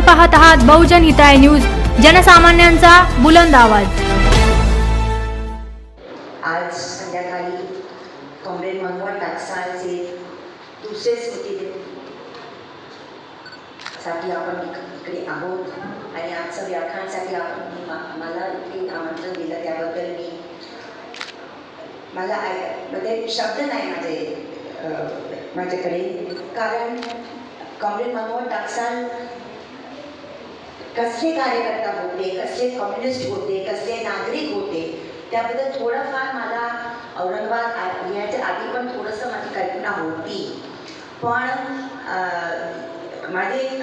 पाहत आहात बहुजन हिताय न्यूज, जनसामान्यांचा बुलंद आवाज। आज संध्याकाळी कॉम्रेड मनोहर टाकसाळचे दुसरे स्मृतिदिन साठी आपण इकडे आहोत आणि आजच्या व्याख्यानासाठी आपण मला इथे आमंत्रण दिलं त्याबद्दल मला शब्द नाही माझ्याकडे, कारण कॉम्रेड मनोहर टाकसाळ कसले कार्यकर्ता होते, कसले कम्युनिस्ट होते, कसले नागरिक होते, त्याबद्दल थोडंफार मला औरंगाबाद याच्या आधी पण थोडंसं माझी कल्पना होती। पण मेरी एक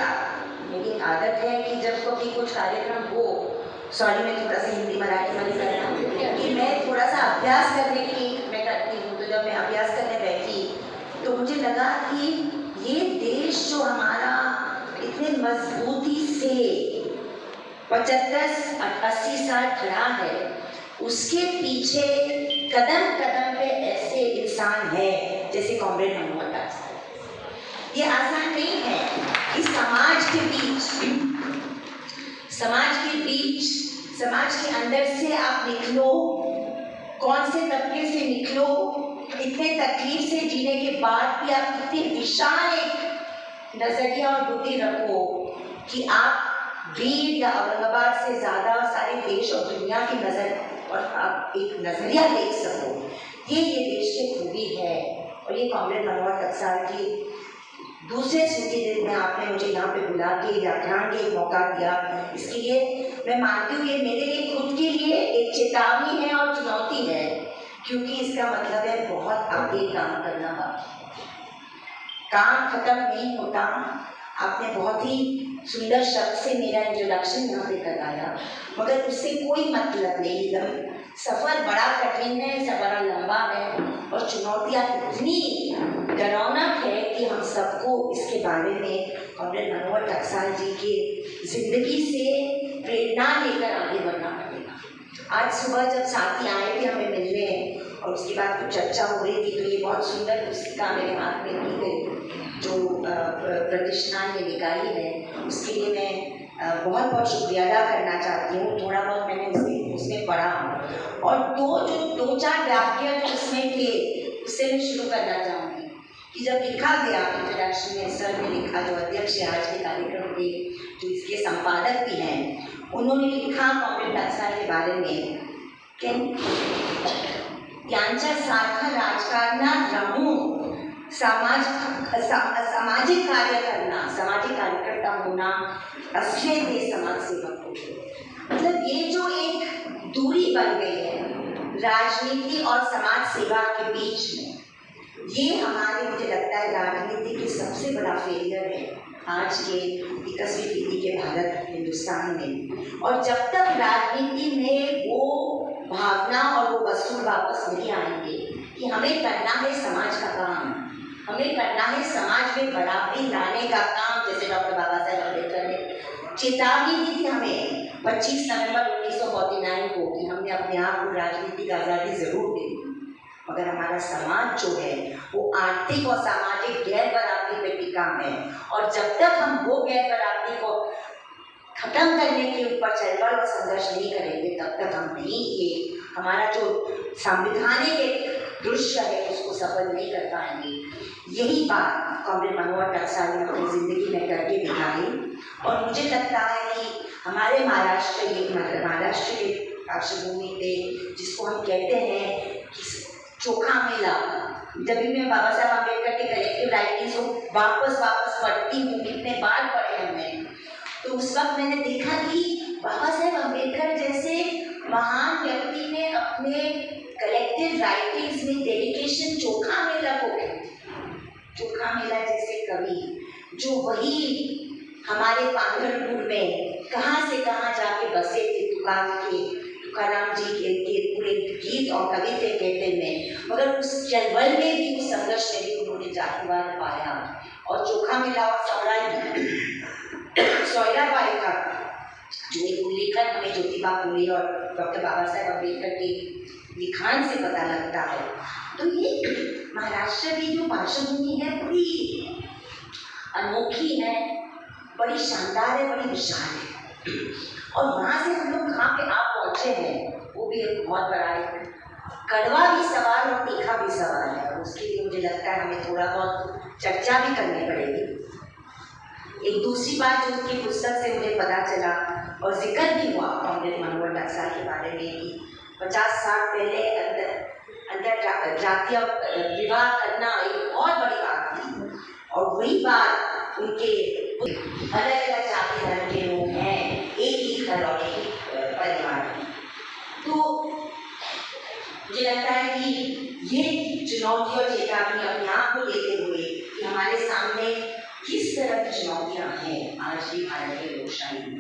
आदत है कि जब कभी कुछ कार्यक्रम हो, सॉरी मैं थोड़ा सा हिंदी मराठी में करना, कि मैं थोड़ा सा अभ्यास करने की मैं करती हूँ। तो जब मैं अभ्यास करने बैठी तो मुझे लगा कि ये देश जो हमारा इतने मजबूती से 75-80 साल खड़ा है, उसके पीछे कदम कदम पे ऐसे इंसान है जैसे कॉम्रेड मनोहर टाकसाळ। ये आसान नहीं है कि समाज के अंदर से आप निकलो, कौन से तबके से निकलो, इतने तकलीफ से जीने के बाद भी आप इतनी विशाल एक नजरिया और बुद्धि रखो कि आप भीड़ या औरंगाबाद से ज़्यादा सारे देश और दुनिया की नज़र और आप एक नज़रिया देख सको, ये देश की खूबी है। और ये कॉम्रेड मनोहर टाकसाळ की दूसरे स्मृतिदिन में आपने मुझे यहाँ पे बुला के व्याख्यान के एक मौका दिया, इसके लिए मैं मानती हूँ ये मेरे लिए खुद के लिए एक चेतावनी है और चुनौती है, क्योंकि इसका मतलब है बहुत आगे काम करना बाकी, काम खत्म नहीं होता। आपने बहुत ही सुंदर शब्द से मेरा इंट्रोडक्शन यहाँ पे कराया, मगर उससे कोई मतलब नहीं। सफ़र बड़ा कठिन है, सफ़र बड़ा लंबा है और चुनौतियाँ इतनी डरावनक है कि हम सबको इसके बारे में कॉम्रेड मनोहर टाकसाळ जी की ज़िंदगी से प्रेरणा लेकर आगे बढ़ना पड़ेगा। आज सुबह जब साथी आए थे हमें मिलने और उसके बाद कुछ चर्चा हो रही थी, तो ये बहुत सुंदर पुस्तिका मेरे हाथ में दी गई जो प्रतिष्ठान ने निकाली है, उसके लिए मैं बहुत बहुत शुक्रिया अदा करना चाहती हूँ। थोड़ा बहुत मैंने उसमें पढ़ा और दो चार वाक्य जो उसमें थे उससे मैं शुरू करना चाहूँगी कि जब लिखा गया इंट्रोडक्शन में, सर ने लिखा, जो अध्यक्ष है आज के कार्यक्रम के, जो इसके संपादक भी हैं, उन्होंने लिखा कॉम्रेड टाकसाळ के बारे में कि त्यांच्या सारखं राजकारणात राहून सामाजिक कार्य करना, सामाजिक कार्यकर्ता होना असले थे समाज सेवक होते। मतलब ये जो एक दूरी बन गई है राजनीति और समाज सेवा के बीच में, ये हमारे, मुझे लगता है, राजनीति की सबसे बड़ा फेलियर है आज के 21वीं सदी के भारत हिंदुस्तान में। और जब तक राजनीति में वो भावना और वो वसूल वापस नहीं आएंगे कि हमें करना है समाज का काम, हमें करना है समाज में बराबरी लाने का काम, जैसे डॉक्टर बाबा साहेब अम्बेडकर ने चेतावनी दी थी हमें 25 नवंबर 1949 को कि हमने अपने आप को राजनीतिक आज़ादी ज़रूर दी, मगर हमारा समाज जो है वो आर्थिक और सामाजिक गैर बराबरी पे टिका है। और जब तक हम वो गैर बराबरी को खत्म करने के ऊपर चलबल और संघर्ष नहीं करेंगे, तब तक हम नहीं, ये हमारा जो संविधानिक एक दृश्य है उसको सफल नहीं कर पाएंगे। यही बात कॉम्रेड मनोहर टाकसाळ ने अपनी ज़िंदगी में करके दिखाई। और मुझे लगता है कि हमारे महाराष्ट्र के पार्श्वभूमि पे, जिसको हम कहते हैं कि चोखा मेला, जब भी मैं बाबा साहब अम्बेडकर के कलेक्टिव राइटिंग्स को वापस पढ़ती हूँ, कितने बार पढ़े हमने, तो उस वक्त मैंने देखा कि बाबा साहब अम्बेडकर जैसे महान व्यक्ति ने अपने कलेक्टिव राइटिंग्स में डेडिकेशन चोखा मेला को दी। चोखा मेला जैसे कवि जो वही हमारे पांगरपुर में कहाँ से कहाँ जाके बसे थे, तुकाराम जी के पूरे गीत और कविते कहते हैं, मगर उस चलबल में भी, उस संघर्ष में भी उन्होंने जातिवाद पाया। और चोखा मेला और सोयराबाई का जो एक उल्लेखन हमें ज्योतिबा फुले और डॉक्टर बाबा साहेब अम्बेडकर के लिखान से पता लगता है। तो ये महाराष्ट्र की जो पार्श्वभूमि है बड़ी अनोखी है, बड़ी शानदार है, बड़ी विशाल है। और वहाँ से हम लोग कहाँ पे आप पहुँचे हैं, वो भी एक बहुत बड़ा एक कड़वा भी सवाल और तीखा भी सवाल है, और उसके लिए मुझे लगता है हमें थोड़ा बहुत चर्चा भी करनी पड़ेगी। एक दूसरी बात जो उसकी पुस्तक से मुझे पता चला और जिक्र भी हुआ पंडित मनोहर दास के बारे में कि 50 साल पहले अंतर जातीय विवाह करना एक बहुत बड़ी बात थी, और वही बात उनके अलग अलग जाति धर्म के लोग हैं, एक ही घर और एक परिवार में। तो मुझे लगता है कि ये चुनौती और चेतावनी अपने आप को लेते हुए कि हमारे सामने किस तरह की चुनौतियां हैं आज भी भारत के लोकशाही में,